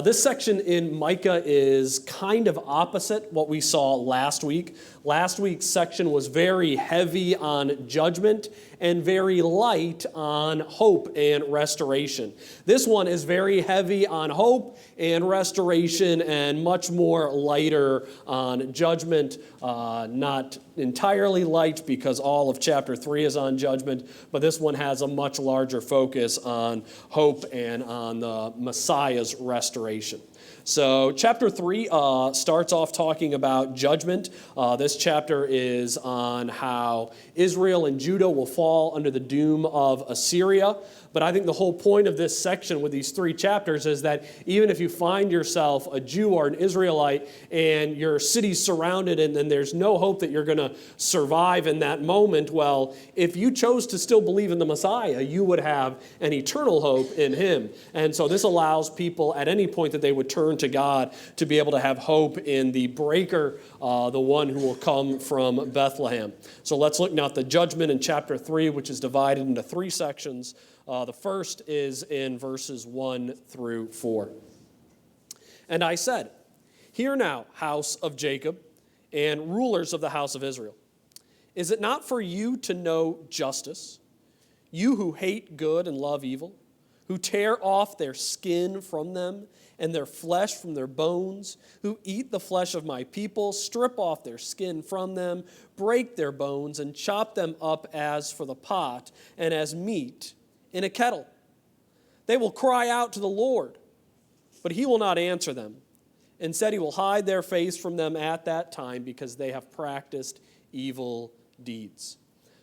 This section in Micah is kind of opposite what we saw last week. Last week's section was very heavy on judgment and very light on hope and restoration. This one is very heavy on hope and restoration and much more lighter on judgment. Not entirely light because all of chapter 3 is on judgment, but this one has a much larger focus on hope and on the Messiah's restoration. So chapter 3 starts off talking about judgment. This chapter is on how Israel and Judah will fall under the doom of Assyria. But I think the whole point of this section with these 3 chapters is that even if you find yourself a Jew or an Israelite and your city's surrounded and then there's no hope that you're going to survive in that moment, well, if you chose to still believe in the Messiah, you would have an eternal hope in him. And so this allows people at any point that they would turn to God to be able to have hope in the breaker, the one who will come from Bethlehem. So let's look now at the judgment in chapter 3, which is divided into 3 sections. The first is in verses 1 through 4. And I said, "Hear now, house of Jacob, and rulers of the house of Israel. Is it not for you to know justice, you who hate good and love evil, who tear off their skin from them and their flesh from their bones, who eat the flesh of my people, strip off their skin from them, break their bones, and chop them up as for the pot and as meat in a kettle? They will cry out to the Lord, but he will not answer them. Instead, he will hide their face from them at that time because they have practiced evil deeds."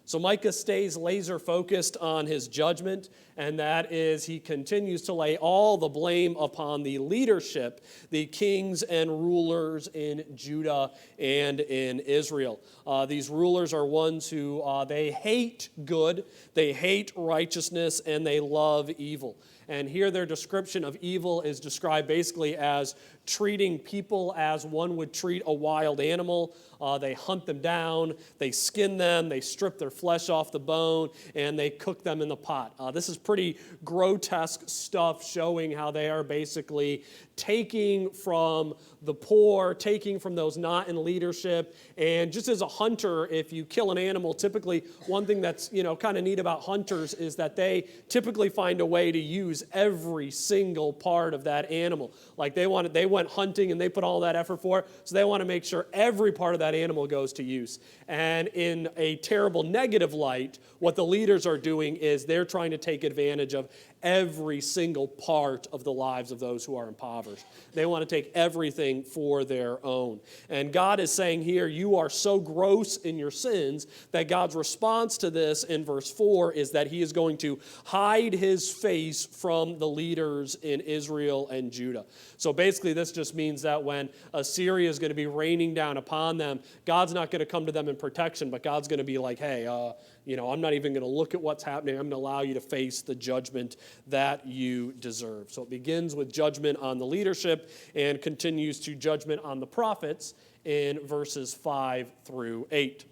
So Micah stays laser focused on his judgment, and that is he continues to lay all the blame upon the leadership, the kings and rulers in Judah and in Israel. These rulers are ones who they hate good, they hate righteousness, and they love evil. And here their description of evil is described basically as treating people as one would treat a wild animal. They hunt them down, they skin them, they strip their flesh off the bone, and they cook them in the pot. This is pretty grotesque stuff showing how they are basically taking from the poor, taking from those not in leadership. And just as a hunter, if you kill an animal, typically one thing that's kind of neat about hunters is that they typically find a way to use every single part of that animal. Like they went hunting and they put all that effort for it, so they want to make sure every part of that animal goes to use. And in a terrible negative light, what the leaders are doing is they're trying to take advantage of every single part of the lives of those who are impoverished. They want to take everything for their own. And God is saying here, you are so gross in your sins that God's response to this in verse 4 is that he is going to hide his face from the leaders in Israel and Judah. So basically this just means that when Assyria is going to be raining down upon them, God's not going to come to them in protection, but God's going to be like, hey, I'm not even going to look at what's happening. I'm going to allow you to face the judgment that you deserve. So it begins with judgment on the leadership and continues to judgment on the prophets in verses 5 through 8.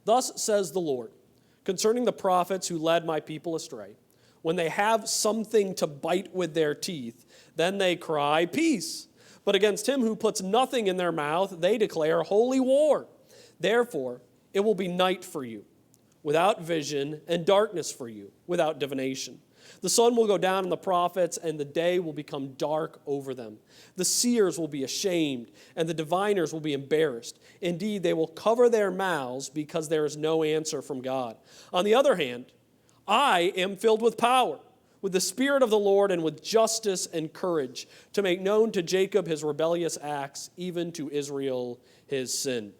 "Thus says the Lord, concerning the prophets who led my people astray, when they have something to bite with their teeth, then they cry, 'Peace.' But against him who puts nothing in their mouth, they declare holy war. Therefore, it will be night for you, without vision, and darkness for you, without divination. The sun will go down on the prophets, and the day will become dark over them. The seers will be ashamed, and the diviners will be embarrassed. Indeed, they will cover their mouths because there is no answer from God. On the other hand, I am filled with power, with the Spirit of the Lord, and with justice and courage, to make known to Jacob his rebellious acts, even to Israel his sin."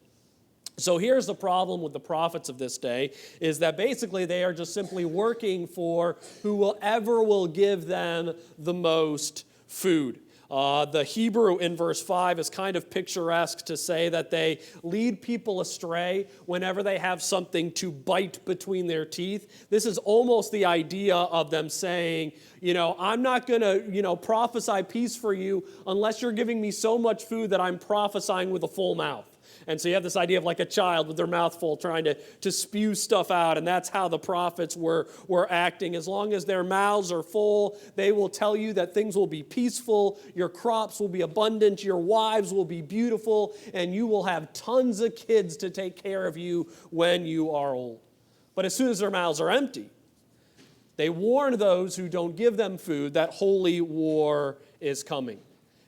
So here's the problem with the prophets of this day, is that basically they are just simply working for whoever will give them the most food. The Hebrew in verse 5 is kind of picturesque to say that they lead people astray whenever they have something to bite between their teeth. This is almost the idea of them saying, I'm not going to, prophesy peace for you unless you're giving me so much food that I'm prophesying with a full mouth. And so you have this idea of like a child with their mouth full trying to spew stuff out, and that's how the prophets were acting. As long as their mouths are full, they will tell you that things will be peaceful, your crops will be abundant, your wives will be beautiful, and you will have tons of kids to take care of you when you are old. But as soon as their mouths are empty, they warn those who don't give them food that holy war is coming.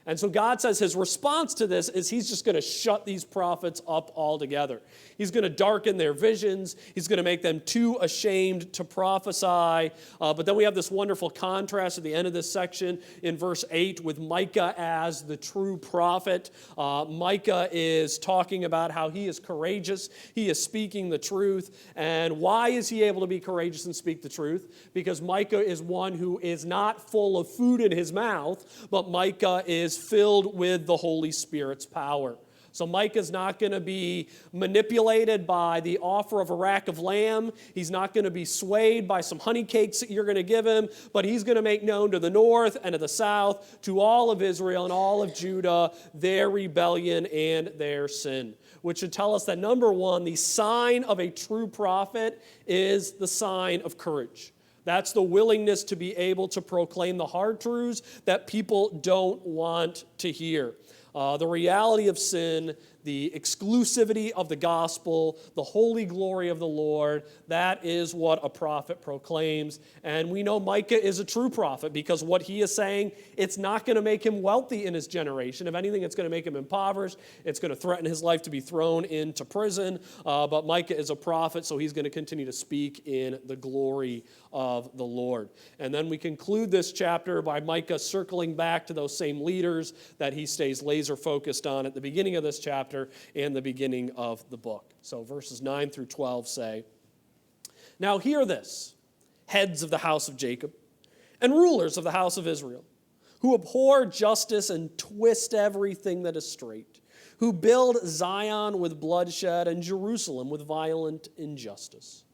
And so God says his response to this is he's just going to shut these prophets up altogether. He's going to darken their visions. He's going to make them too ashamed to prophesy. But then we have this wonderful contrast at the end of this section in verse 8 with Micah as the true prophet. Micah is talking about how he is courageous. He is speaking the truth. And why is he able to be courageous and speak the truth? Because Micah is one who is not full of food in his mouth, but Micah is filled with the Holy Spirit's power. So Micah's not going to be manipulated by the offer of a rack of lamb. He's not going to be swayed by some honey cakes that you're going to give him, but he's going to make known to the north and to the south, to all of Israel and all of Judah, their rebellion and their sin. Which should tell us that, number one, the sign of a true prophet is the sign of courage. That's the willingness to be able to proclaim the hard truths that people don't want to hear. The reality of sin, the exclusivity of the gospel, the holy glory of the Lord, that is what a prophet proclaims. And we know Micah is a true prophet because what he is saying, it's not going to make him wealthy in his generation. If anything, it's going to make him impoverished. It's going to threaten his life to be thrown into prison. But Micah is a prophet, so he's going to continue to speak in the glory of the Lord. And then we conclude this chapter by Micah circling back to those same leaders that he stays laser focused on at the beginning of this chapter and the beginning of the book. So verses 9 through 12 say, "Now hear this, heads of the house of Jacob and rulers of the house of Israel, who abhor justice and twist everything that is straight, who build Zion with bloodshed and Jerusalem with violent injustice.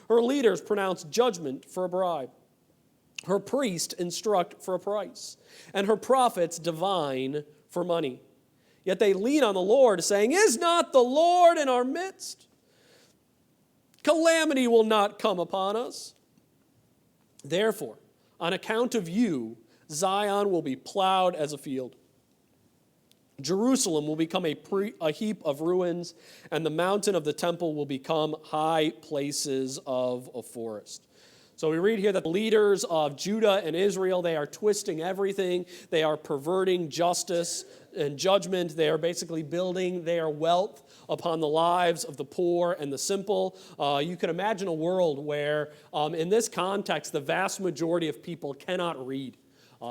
Her leaders pronounce judgment for a bribe. Her priests instruct for a price, and her prophets divine for money. Yet they lean on the Lord, saying, 'Is not the Lord in our midst? Calamity will not come upon us.' Therefore, on account of you, Zion will be plowed as a field. Jerusalem will become a heap of ruins, and the mountain of the temple will become high places of a forest." So we read here that the leaders of Judah and Israel, they are twisting everything. They are perverting justice and judgment. They are basically building their wealth upon the lives of the poor and the simple. You can imagine a world where, in this context, the vast majority of people cannot read.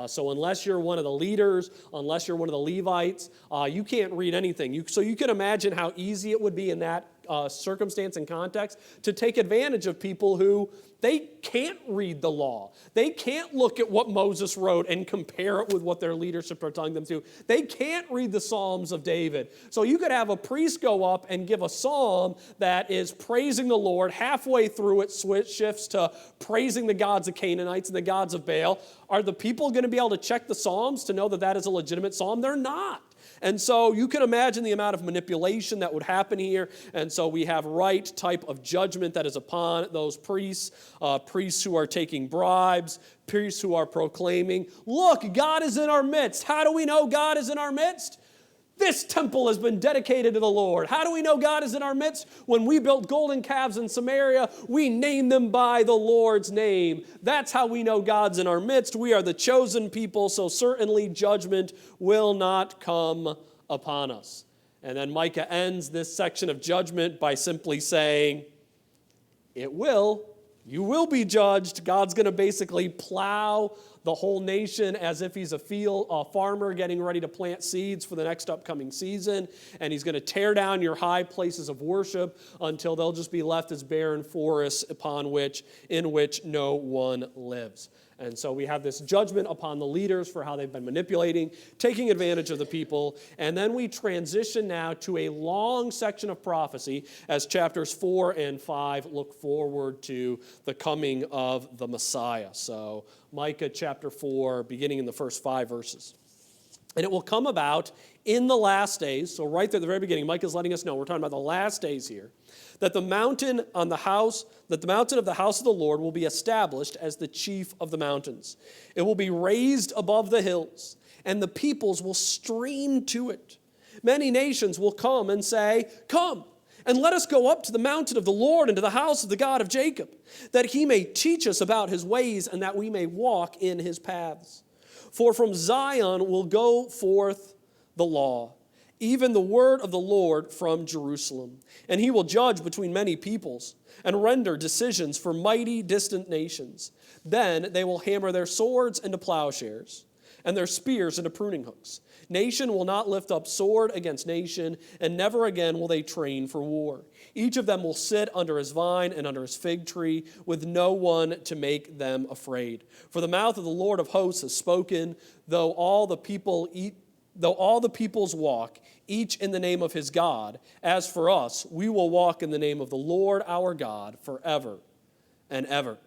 So unless you're one of the leaders, unless you're one of the Levites, you can't read anything. So you can imagine how easy it would be in that circumstance and context to take advantage of people who they can't read the law. They can't look at what Moses wrote and compare it with what their leadership are telling them to. They can't read the Psalms of David. So you could have a priest go up and give a psalm that is praising the Lord. Halfway through it shifts to praising the gods of Canaanites and the gods of Baal. Are the people going to be able to check the Psalms to know that that is a legitimate psalm? They're not. And so you can imagine the amount of manipulation that would happen here. And so we have right type of judgment that is upon those priests, priests who are taking bribes, priests who are proclaiming, "Look, God is in our midst." How do we know God is in our midst? This temple has been dedicated to the Lord. How do we know God is in our midst? When we built golden calves in Samaria, we named them by the Lord's name. That's how we know God's in our midst. We are the chosen people, so certainly judgment will not come upon us. And then Micah ends this section of judgment by simply saying, it will. You will be judged. God's going to basically plow the whole nation as if he's a farmer getting ready to plant seeds for the next upcoming season. And he's going to tear down your high places of worship until they'll just be left as barren forests in which no one lives. And so we have this judgment upon the leaders for how they've been manipulating, taking advantage of the people. And then we transition now to a long section of prophecy as chapters 4 and 5 look forward to the coming of the Messiah. So Micah chapter 4, beginning in the first 5 verses. And it will come about in the last days, so right there at the very beginning, Micah's letting us know, we're talking about the last days here, that the mountain of the house of the Lord will be established as the chief of the mountains. It will be raised above the hills, and the peoples will stream to it. Many nations will come and say, "Come, and let us go up to the mountain of the Lord and to the house of the God of Jacob, that he may teach us about his ways and that we may walk in his paths. For from Zion will go forth the law, even the word of the Lord from Jerusalem. And he will judge between many peoples and render decisions for mighty distant nations. Then they will hammer their swords into plowshares and their spears into pruning hooks. Nation will not lift up sword against nation, and never again will they train for war. Each of them will sit under his vine and under his fig tree, with no one to make them afraid. For the mouth of the Lord of hosts has spoken, though all the peoples walk, each in the name of his God. As for us, we will walk in the name of the Lord our God forever and ever."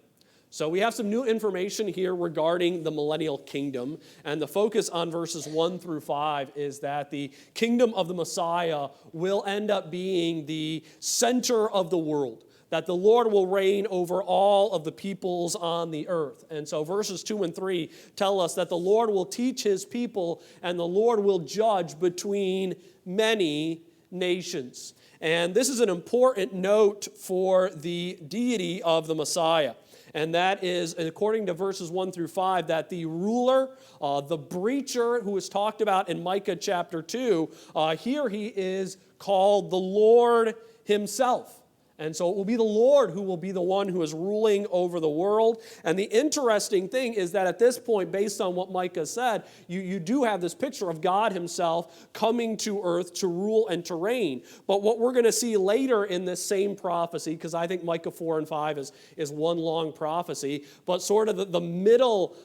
So we have some new information here regarding the millennial kingdom, and the focus on verses 1 through 5 is that the kingdom of the Messiah will end up being the center of the world, that the Lord will reign over all of the peoples on the earth. And so verses 2 and 3 tell us that the Lord will teach his people and the Lord will judge between many nations. And this is an important note for the deity of the Messiah. And that is, according to verses 1 through 5, that the ruler, the breacher who is talked about in Micah chapter 2, here he is called the Lord himself. And so it will be the Lord who will be the one who is ruling over the world. And the interesting thing is that at this point, based on what Micah said, you do have this picture of God himself coming to earth to rule and to reign. But what we're going to see later in this same prophecy, because I think Micah 4 and 5 is one long prophecy, but sort of the middle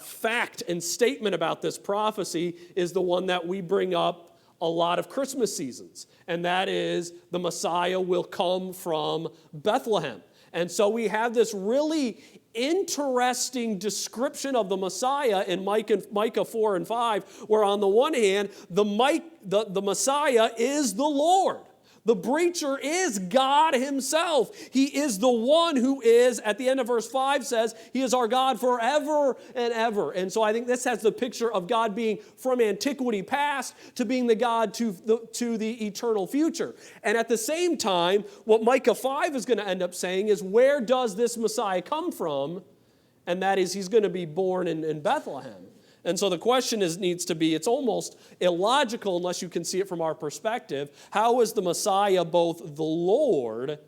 fact and statement about this prophecy is the one that we bring up a lot of Christmas seasons, and that is the Messiah will come from Bethlehem. And so we have this really interesting description of the Messiah in Micah 4 and 5, where on the one hand, the Messiah is the Lord. The breacher is God himself. He is the one who is, at the end of verse 5 says, he is our God forever and ever. And so I think this has the picture of God being from antiquity past to being the God to the eternal future. And at the same time, what Micah 5 is going to end up saying is, where does this Messiah come from? And that is, he's going to be born in Bethlehem. And so the question needs to be, it's almost illogical unless you can see it from our perspective. How is the Messiah both the Lord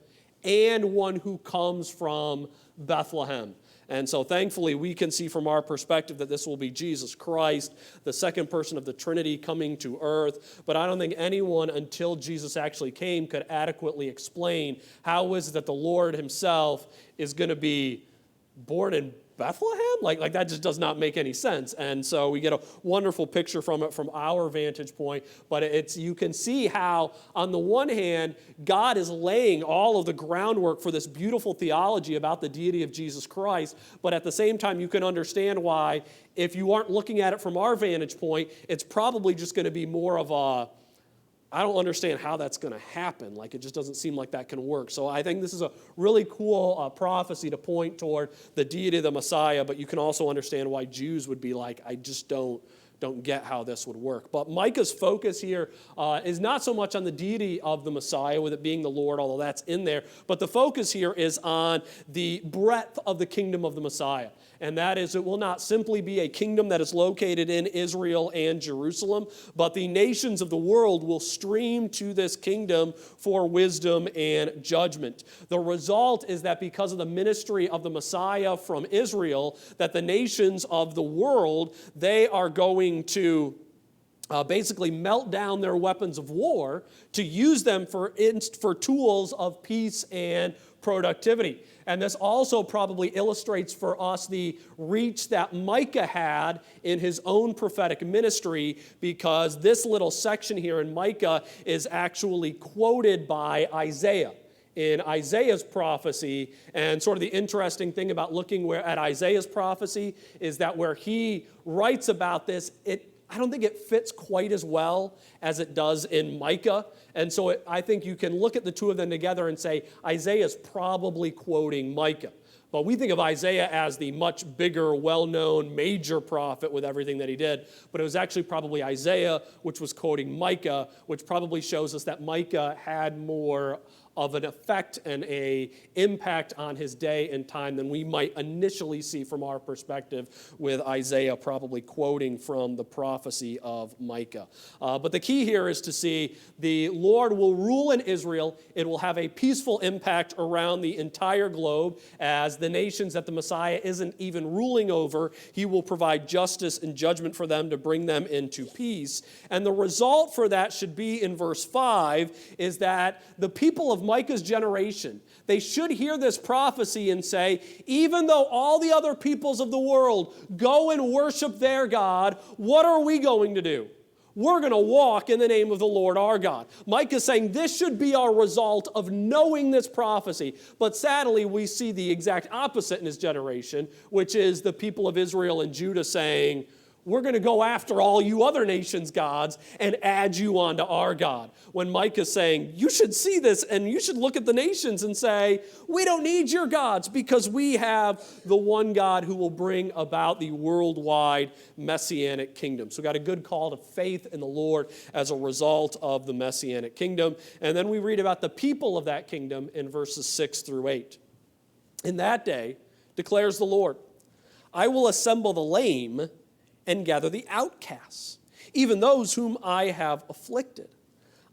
and one who comes from Bethlehem? And so thankfully we can see from our perspective that this will be Jesus Christ, the second person of the Trinity coming to earth. But I don't think anyone until Jesus actually came could adequately explain how is it that the Lord himself is going to be born in Bethlehem? Like that just does not make any sense. And so we get a wonderful picture from it from our vantage point. But you can see how, on the one hand, God is laying all of the groundwork for this beautiful theology about the deity of Jesus Christ. But at the same time, you can understand why, if you aren't looking at it from our vantage point, it's probably just going to be more of a, I don't understand how that's going to happen. Like, it just doesn't seem like that can work. So I think this is a really cool prophecy to point toward the deity of the Messiah, but you can also understand why Jews would be like, I just don't get how this would work. But Micah's focus here is not so much on the deity of the Messiah, with it being the Lord, although that's in there, but the focus here is on the breadth of the kingdom of the Messiah. And that is, it will not simply be a kingdom that is located in Israel and Jerusalem, but the nations of the world will stream to this kingdom for wisdom and judgment. The result is that because of the ministry of the Messiah from Israel, that the nations of the world, they are going to basically melt down their weapons of war to use them for tools of peace and productivity. And this also probably illustrates for us the reach that Micah had in his own prophetic ministry, because this little section here in Micah is actually quoted by Isaiah in Isaiah's prophecy. And sort of the interesting thing about looking at Isaiah's prophecy is that where he writes about this, I don't think it fits quite as well as it does in Micah. And so I think you can look at the two of them together and say Isaiah is probably quoting Micah. But we think of Isaiah as the much bigger, well-known, major prophet with everything that he did. But it was actually probably Isaiah, which was quoting Micah, which probably shows us that Micah had more of an effect and an impact on his day and time than we might initially see from our perspective, with Isaiah probably quoting from the prophecy of Micah. But the key here is to see the Lord will rule in Israel. It will have a peaceful impact around the entire globe, as the nations that the Messiah isn't even ruling over, he will provide justice and judgment for them to bring them into peace. And the result for that should be in verse 5 is that the people of Micah's generation, they should hear this prophecy and say, even though all the other peoples of the world go and worship their God, what are we going to do? We're going to walk in the name of the Lord our God. Micah is saying this should be our result of knowing this prophecy. But sadly, we see the exact opposite in his generation, which is the people of Israel and Judah saying, we're going to go after all you other nations' gods and add you onto our God. When Micah is saying, you should see this and you should look at the nations and say, we don't need your gods because we have the one God who will bring about the worldwide messianic kingdom. So we got a good call to faith in the Lord as a result of the messianic kingdom. And then we read about the people of that kingdom in verses 6 through 8. In that day, declares the Lord, I will assemble the lame and gather the outcasts, even those whom I have afflicted.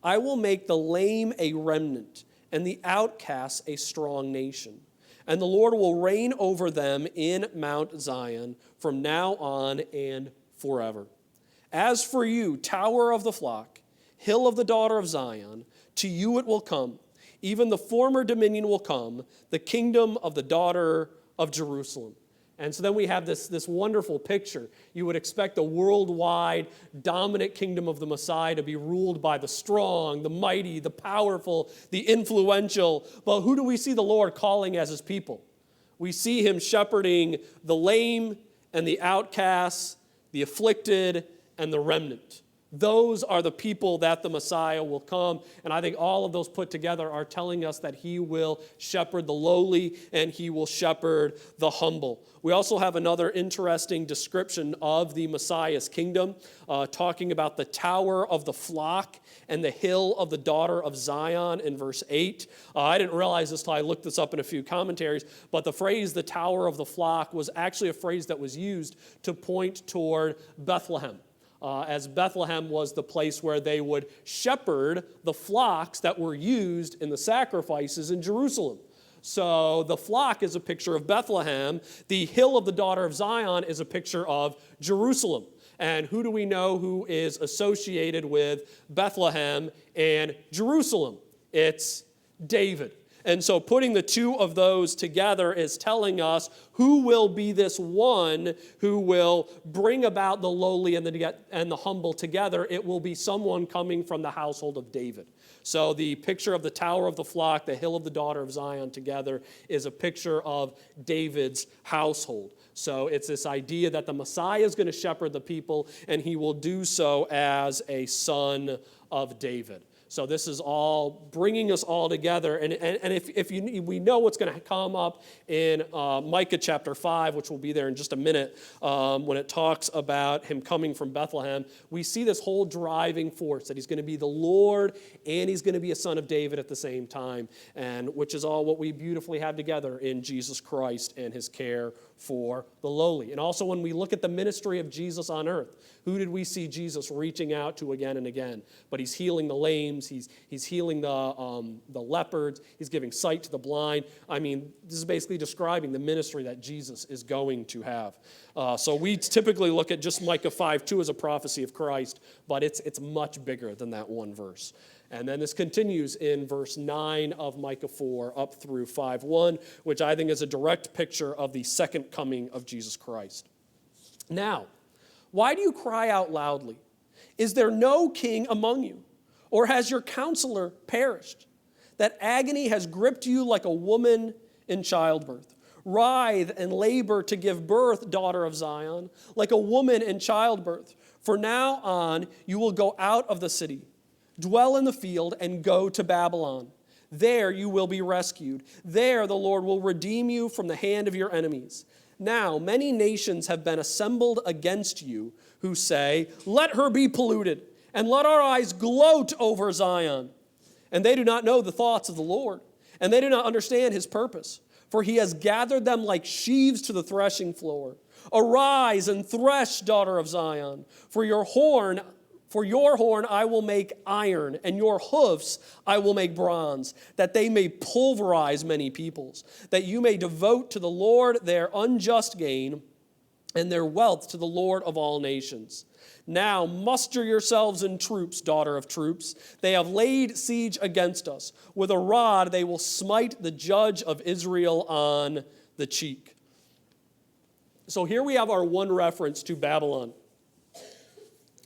I will make the lame a remnant, and the outcasts a strong nation. And the Lord will reign over them in Mount Zion from now on and forever. As for you, tower of the flock, hill of the daughter of Zion, to you it will come. Even the former dominion will come, the kingdom of the daughter of Jerusalem. And so then we have this wonderful picture. You would expect the worldwide dominant kingdom of the Messiah to be ruled by the strong, the mighty, the powerful, the influential. But who do we see the Lord calling as his people? We see him shepherding the lame and the outcasts, the afflicted and the remnant. Those are the people that the Messiah will come. And I think all of those put together are telling us that he will shepherd the lowly and he will shepherd the humble. We also have another interesting description of the Messiah's kingdom, talking about the tower of the flock and the hill of the daughter of Zion in verse 8. I didn't realize this till I looked this up in a few commentaries, but the phrase, the tower of the flock, was actually a phrase that was used to point toward Bethlehem. As Bethlehem was the place where they would shepherd the flocks that were used in the sacrifices in Jerusalem. So the flock is a picture of Bethlehem. The hill of the daughter of Zion is a picture of Jerusalem. And who do we know who is associated with Bethlehem and Jerusalem? It's David. And so putting the two of those together is telling us who will be this one who will bring about the lowly and the humble together. It will be someone coming from the household of David. So the picture of the tower of the flock, the hill of the daughter of Zion together is a picture of David's household. So it's this idea that the Messiah is going to shepherd the people, and he will do so as a son of David. So this is all bringing us all together. And if we know what's going to come up in Micah chapter 5, which will be there in just a minute, when it talks about him coming from Bethlehem, we see this whole driving force that he's going to be the Lord and he's going to be a son of David at the same time, and which is all what we beautifully have together in Jesus Christ and his care for the lowly. And also when we look at the ministry of Jesus on earth, who did we see Jesus reaching out to again and again? But he's healing the lame, he's healing the leopards, he's giving sight to the blind. I mean, this is basically describing the ministry that Jesus is going to have. So we typically look at just Micah 5:2 as a prophecy of Christ, but it's much bigger than that one verse. And then this continues in verse 9 of Micah 4 up through 5:1, which I think is a direct picture of the second coming of Jesus Christ. Now, why do you cry out loudly? Is there no king among you? Or has your counselor perished? That agony has gripped you like a woman in childbirth. Writhe and labor to give birth, daughter of Zion, like a woman in childbirth. For now on you will go out of the city, dwell in the field, and go to Babylon. There you will be rescued. There the Lord will redeem you from the hand of your enemies. Now many nations have been assembled against you, who say, let her be polluted, and let our eyes gloat over Zion. And they do not know the thoughts of the Lord, and they do not understand his purpose. For he has gathered them like sheaves to the threshing floor. Arise and thresh, daughter of Zion, for your horn I will make iron, and your hoofs I will make bronze, that they may pulverize many peoples, that you may devote to the Lord their unjust gain, and their wealth to the Lord of all nations. Now muster yourselves in troops, daughter of troops. They have laid siege against us. With a rod they will smite the judge of Israel on the cheek. So here we have our one reference to Babylon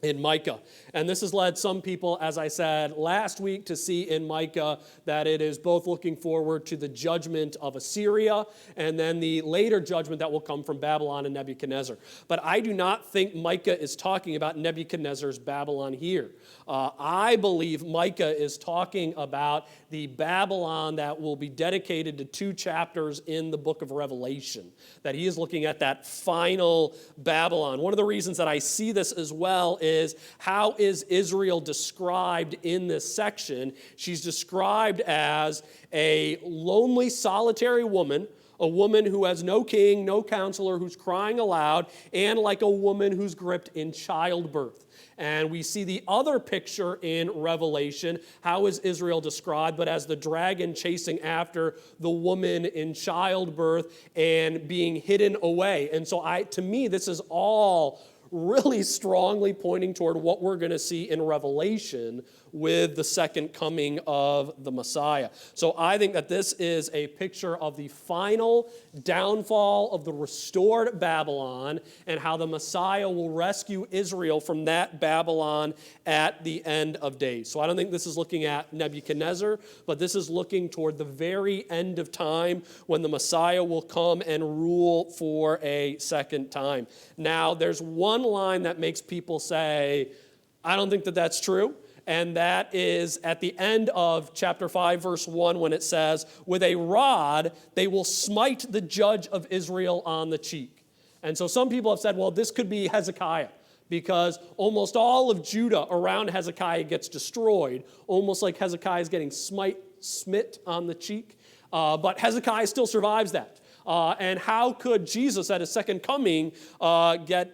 in Micah. And this has led some people, as I said last week, to see in Micah that it is both looking forward to the judgment of Assyria and then the later judgment that will come from Babylon and Nebuchadnezzar. But I do not think Micah is talking about Nebuchadnezzar's Babylon here. I believe Micah is talking about the Babylon that will be dedicated to 2 chapters in the book of Revelation, that he is looking at that final Babylon. One of the reasons that I see this as well is how is Israel described in this section? She's described as a lonely, solitary woman, a woman who has no king, no counselor, who's crying aloud, and like a woman who's gripped in childbirth. And we see the other picture in Revelation. How is Israel described? But as the dragon chasing after the woman in childbirth and being hidden away. And so to me, this is all really strongly pointing toward what we're going to see in Revelation with the second coming of the Messiah. So I think that this is a picture of the final downfall of the restored Babylon and how the Messiah will rescue Israel from that Babylon at the end of days. So I don't think this is looking at Nebuchadnezzar, but this is looking toward the very end of time when the Messiah will come and rule for a second time. Now, there's one line that makes people say, I don't think that that's true. And that is at the end of chapter 5, verse 1, when it says, with a rod they will smite the judge of Israel on the cheek. And so some people have said, well, this could be Hezekiah, because almost all of Judah around Hezekiah gets destroyed, almost like Hezekiah is getting smit on the cheek. But Hezekiah still survives that. And how could Jesus at his second coming get,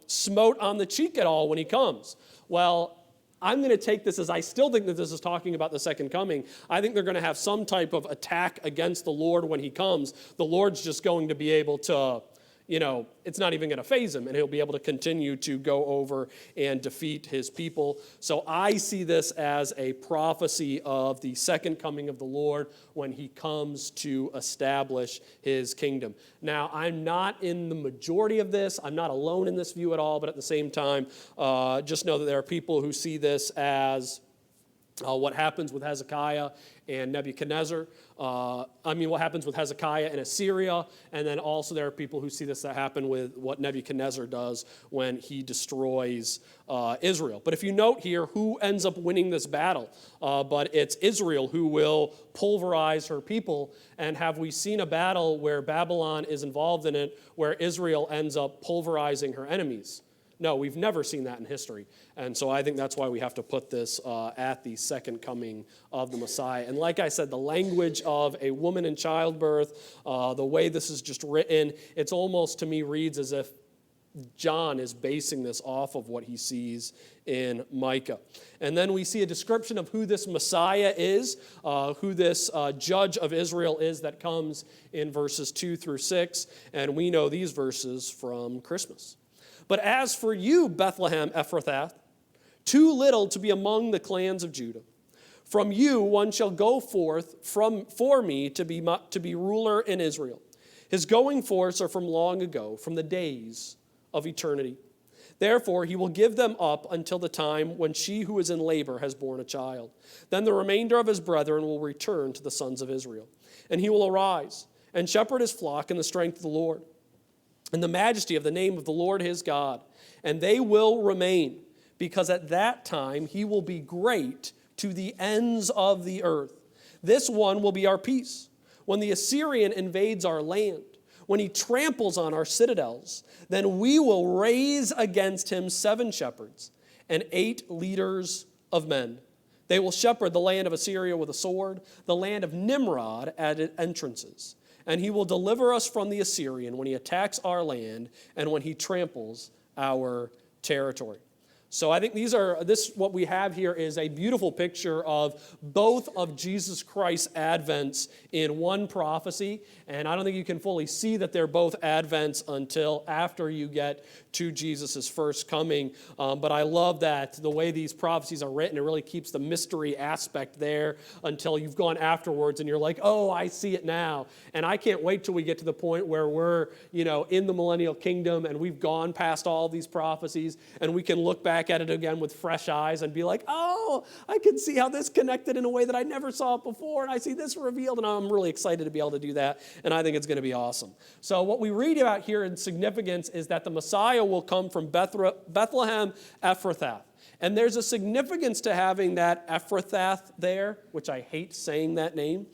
smote on the cheek at all when he comes? Well, I'm going to take this as I still think that this is talking about the second coming. I think they're going to have some type of attack against the Lord when he comes. The Lord's just going to be able to, it's not even going to faze him, and he'll be able to continue to go over and defeat his people. So I see this as a prophecy of the second coming of the Lord when he comes to establish his kingdom. Now, I'm not in the majority of this. I'm not alone in this view at all, but at the same time, just know that there are people who see this as what happens with Hezekiah and Nebuchadnezzar. What happens with Hezekiah and Assyria, and then also there are people who see this that happen with what Nebuchadnezzar does when he destroys Israel. But if you note here, who ends up winning this battle? But it's Israel who will pulverize her people. And have we seen a battle where Babylon is involved in it, where Israel ends up pulverizing her enemies? No, we've never seen that in history. And so I think that's why we have to put this at the second coming of the Messiah. And like I said, the language of a woman in childbirth, the way this is just written, it's almost to me reads as if John is basing this off of what he sees in Micah. And then we see a description of who this Messiah is, who this judge of Israel is that comes in verses 2 through 6. And we know these verses from Christmas. But as for you, Bethlehem Ephrathah, too little to be among the clans of Judah, from you one shall go forth for me to be ruler in Israel. His going forths are from long ago, from the days of eternity. Therefore he will give them up until the time when she who is in labor has borne a child. Then the remainder of his brethren will return to the sons of Israel. And he will arise and shepherd his flock in the strength of the Lord, in the majesty of the name of the Lord his God. and they will remain, because at that time he will be great to the ends of the earth. This one will be our peace. When the Assyrian invades our land, when he tramples on our citadels, then we will raise against him 7 shepherds and 8 leaders of men. They will shepherd the land of Assyria with a sword, the land of Nimrod at its entrances. And he will deliver us from the Assyrian when he attacks our land and when he tramples our territory. So I think what we have here is a beautiful picture of both of Jesus Christ's advents in one prophecy, and I don't think you can fully see that they're both advents until after you get to Jesus' first coming. But I love that the way these prophecies are written, it really keeps the mystery aspect there until you've gone afterwards and you're like, oh, I see it now. And I can't wait till we get to the point where we're, in the millennial kingdom and we've gone past all these prophecies and we can look back at it again with fresh eyes and be like, oh, I can see how this connected in a way that I never saw it before, and I see this revealed, and I'm really excited to be able to do that, and I think it's going to be awesome. So what we read about here in significance is that the Messiah will come from Bethlehem Ephrathah. And there's a significance to having that Ephrathah there, which I hate saying that name,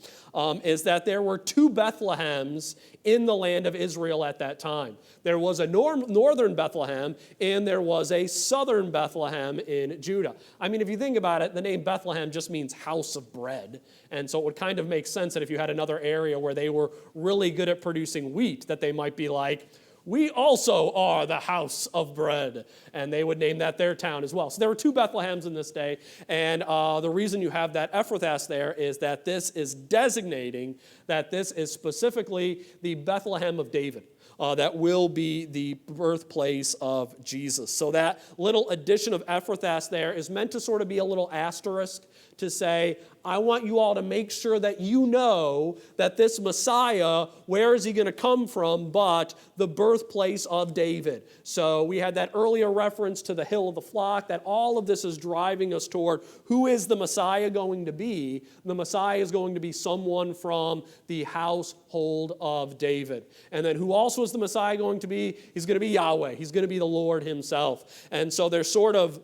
is that there were 2 Bethlehems in the land of Israel at that time. There was a northern Bethlehem, and there was a southern Bethlehem in Judah. I mean, if you think about it, the name Bethlehem just means house of bread. And so it would kind of make sense that if you had another area where they were really good at producing wheat, that they might be like, we also are the house of bread. And they would name that their town as well. So there were 2 Bethlehems in this day. And the reason you have that Ephrathah there is that this is designating that this is specifically the Bethlehem of David. That will be the birthplace of Jesus. So that little addition of Ephrathah there is meant to sort of be a little asterisk to say, I want you all to make sure that you know that this Messiah, where is he going to come from but the birthplace of David. So we had that earlier reference to the hill of the flock, that all of this is driving us toward who is the Messiah going to be. The Messiah is going to be someone from the household of David. And then who also is the Messiah going to be? He's going to be Yahweh. He's going to be the Lord himself. And so there's sort of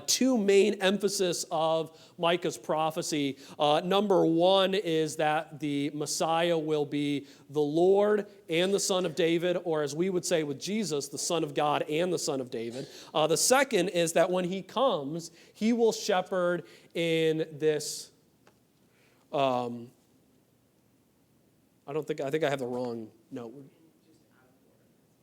2 main emphasis of Micah's prophecy. Number 1 is that the Messiah will be the Lord and the Son of David, or as we would say with Jesus, the Son of God and the Son of David. The second is that when he comes, he will shepherd in this. I think I have the wrong note.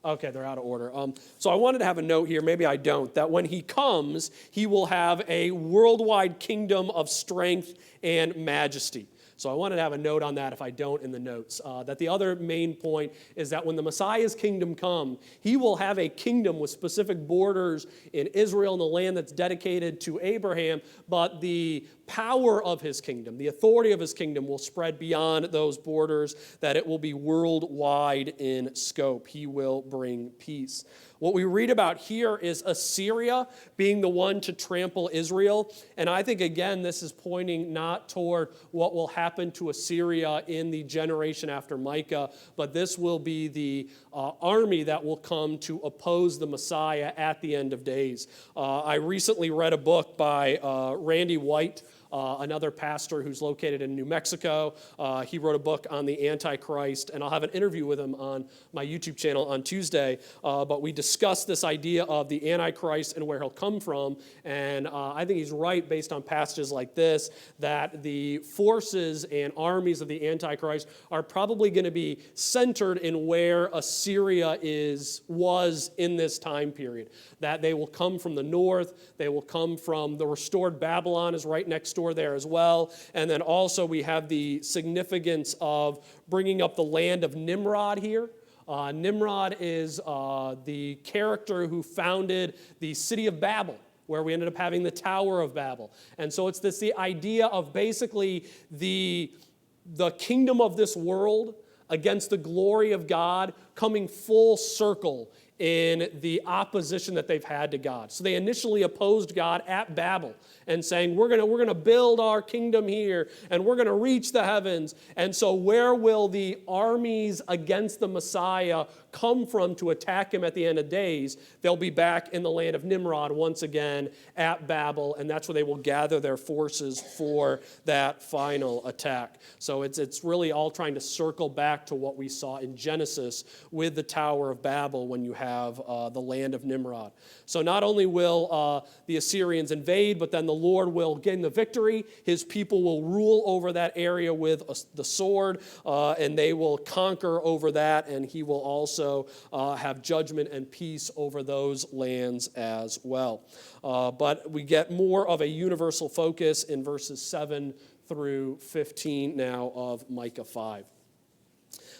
Okay, they're out of order. So I wanted to have a note here, maybe I don't, that when he comes, he will have a worldwide kingdom of strength and majesty. So I wanted to have a note on that if I don't in the notes. That the other main point is that when the Messiah's kingdom comes, he will have a kingdom with specific borders in Israel and the land that's dedicated to Abraham, but the power of his kingdom, the authority of his kingdom will spread beyond those borders, that it will be worldwide in scope. He will bring peace. What we read about here is Assyria being the one to trample Israel. And I think, again, this is pointing not toward what will happen to Assyria in the generation after Micah, but this will be the army that will come to oppose the Messiah at the end of days. I recently read a book by Randy White, another pastor who's located in New Mexico. He wrote a book on the Antichrist, and I'll have an interview with him on my YouTube channel on Tuesday. But we discussed this idea of the Antichrist and where he'll come from, and I think he's right based on passages like this, that the forces and armies of the Antichrist are probably going to be centered in where Assyria was in this time period. That they will come from the north, they will come from the restored Babylon is right next door there as well. And then also we have the significance of bringing up the land of Nimrod here. Nimrod is the character who founded the city of Babel, where we ended up having the Tower of Babel. And so it's the idea of basically the kingdom of this world against the glory of God coming full circle in the opposition that they've had to God. So they initially opposed God at Babel and saying, we're going to build our kingdom here and we're going to reach the heavens. And so where will the armies against the Messiah come from to attack him at the end of days, they'll be back in the land of Nimrod once again at Babel, and that's where they will gather their forces for that final attack. So it's really all trying to circle back to what we saw in Genesis with the Tower of Babel when you have the land of Nimrod. So not only will the Assyrians invade, but then the Lord will gain the victory. His people will rule over that area with the sword, and they will conquer over that, and he will also have judgment and peace over those lands as well. But we get more of a universal focus in verses 7 through 15 now of Micah 5.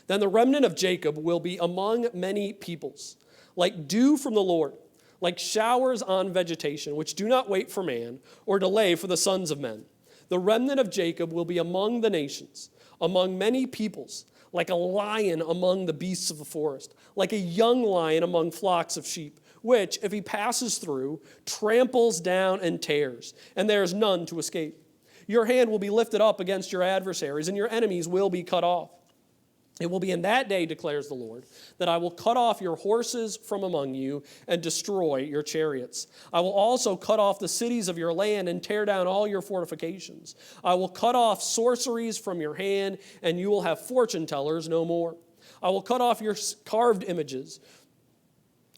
Then the remnant of Jacob will be among many peoples, like dew from the Lord, like showers on vegetation, which do not wait for man or delay for the sons of men. The remnant of Jacob will be among the nations, among many peoples, like a lion among the beasts of the forest, like a young lion among flocks of sheep, which, if he passes through, tramples down and tears, and there is none to escape. Your hand will be lifted up against your adversaries, and your enemies will be cut off. It will be in that day, declares the Lord, that I will cut off your horses from among you and destroy your chariots. I will also cut off the cities of your land and tear down all your fortifications. I will cut off sorceries from your hand, and you will have fortune tellers no more. I will cut off your carved images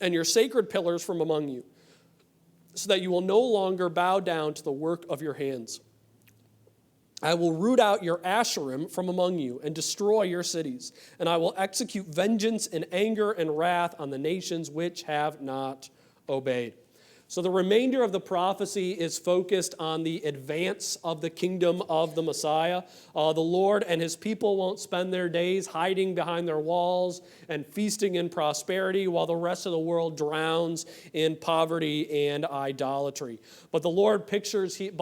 and your sacred pillars from among you, so that you will no longer bow down to the work of your hands. I will root out your Ashram from among you and destroy your cities, and I will execute vengeance and anger and wrath on the nations which have not obeyed. So the remainder of the prophecy is focused on the advance of the kingdom of the Messiah. The Lord and his people won't spend their days hiding behind their walls and feasting in prosperity while the rest of the world drowns in poverty and idolatry. But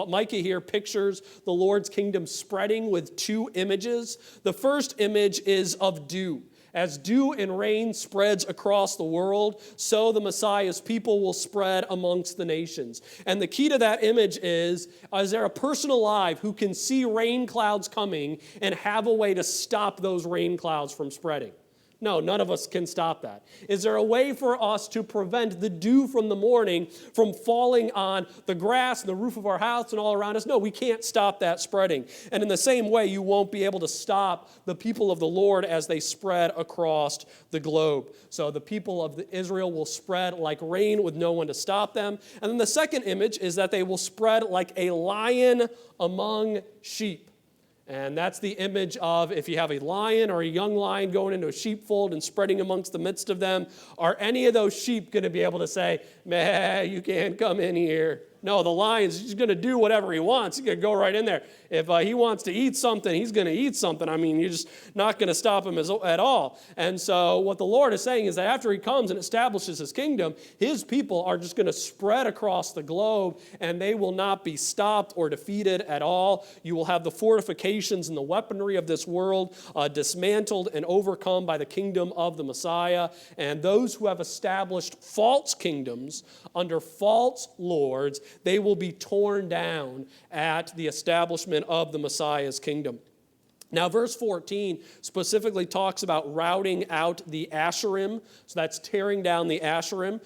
Micah here pictures the Lord's kingdom spreading with two images. The first image is of dew. As dew and rain spreads across the world, so the Messiah's people will spread amongst the nations. And the key to that image is there a person alive who can see rain clouds coming and have a way to stop those rain clouds from spreading? No, none of us can stop that. Is there a way for us to prevent the dew from the morning from falling on the grass and the roof of our house and all around us? No, we can't stop that spreading. And in the same way, you won't be able to stop the people of the Lord as they spread across the globe. So the people of Israel will spread like rain with no one to stop them. And then the second image is that they will spread like a lion among sheep. And that's the image of if you have a lion or a young lion going into a sheepfold and spreading amongst the midst of them, are any of those sheep going to be able to say, meh, you can't come in here? No, the lion's just going to do whatever he wants. He's going to go right in there. If he wants to eat something, he's going to eat something. I mean, you're just not going to stop him at all. And so what the Lord is saying is that after he comes and establishes his kingdom, his people are just going to spread across the globe, and they will not be stopped or defeated at all. You will have the fortifications and the weaponry of this world dismantled and overcome by the kingdom of the Messiah. And those who have established false kingdoms under false lords, they will be torn down at the establishment of the Messiah's kingdom. Now, verse 14 specifically talks about routing out the Ashram. So that's tearing down the Ashram.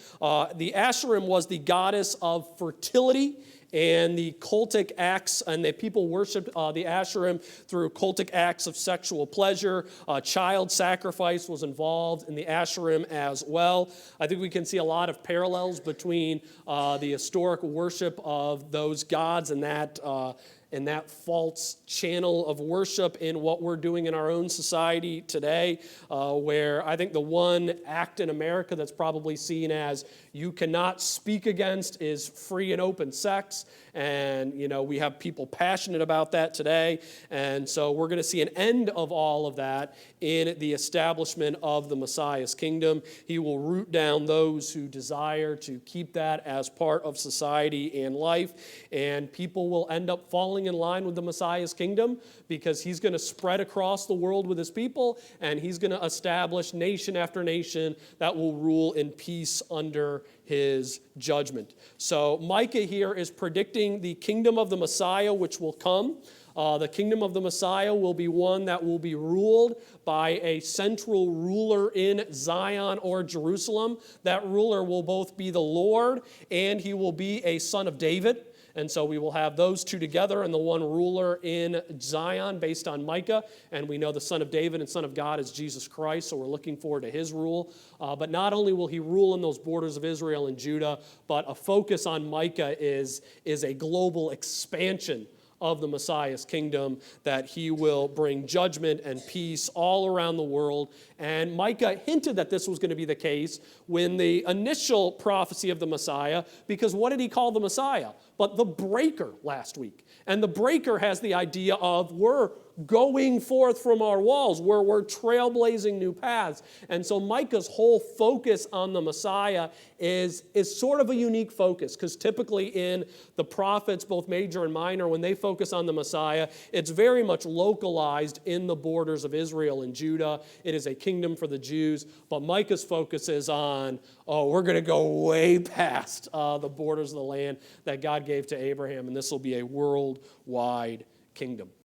The Ashram was the goddess of fertility and the cultic acts, and the people worshiped the Ashram through cultic acts of sexual pleasure. Child sacrifice was involved in the Ashram as well. I think we can see a lot of parallels between the historic worship of those gods and that false channel of worship in what we're doing in our own society today, where I think the one act in America that's probably seen as you cannot speak against is free and open sex. And, we have people passionate about that today. And so we're going to see an end of all of that in the establishment of the Messiah's kingdom. He will root down those who desire to keep that as part of society and life. And people will end up falling falling in line with the Messiah's kingdom, because he's going to spread across the world with his people, and he's going to establish nation after nation that will rule in peace under his judgment. So Micah here is predicting the kingdom of the Messiah which will come. The kingdom of the Messiah will be one that will be ruled by a central ruler in Zion or Jerusalem. That ruler will both be the Lord and he will be a son of David. And so we will have those two together and the one ruler in Zion based on Micah. And we know the son of David and son of God is Jesus Christ, so we're looking forward to his rule. But not only will he rule in those borders of Israel and Judah, but a focus on Micah is a global expansion of the Messiah's kingdom, that he will bring judgment and peace all around the world. And Micah hinted that this was going to be the case when the initial prophecy of the Messiah, because what did he call the Messiah? But the breaker last week. And the breaker has the idea of we're going forth from our walls, where we're trailblazing new paths. And so Micah's whole focus on the Messiah is sort of a unique focus, because typically in the prophets, both major and minor, when they focus on the Messiah, it's very much localized in the borders of Israel and Judah. It is a kingdom for the Jews. But Micah's focus is on, we're going to go way past the borders of the land that God gave to Abraham, and this will be a worldwide kingdom.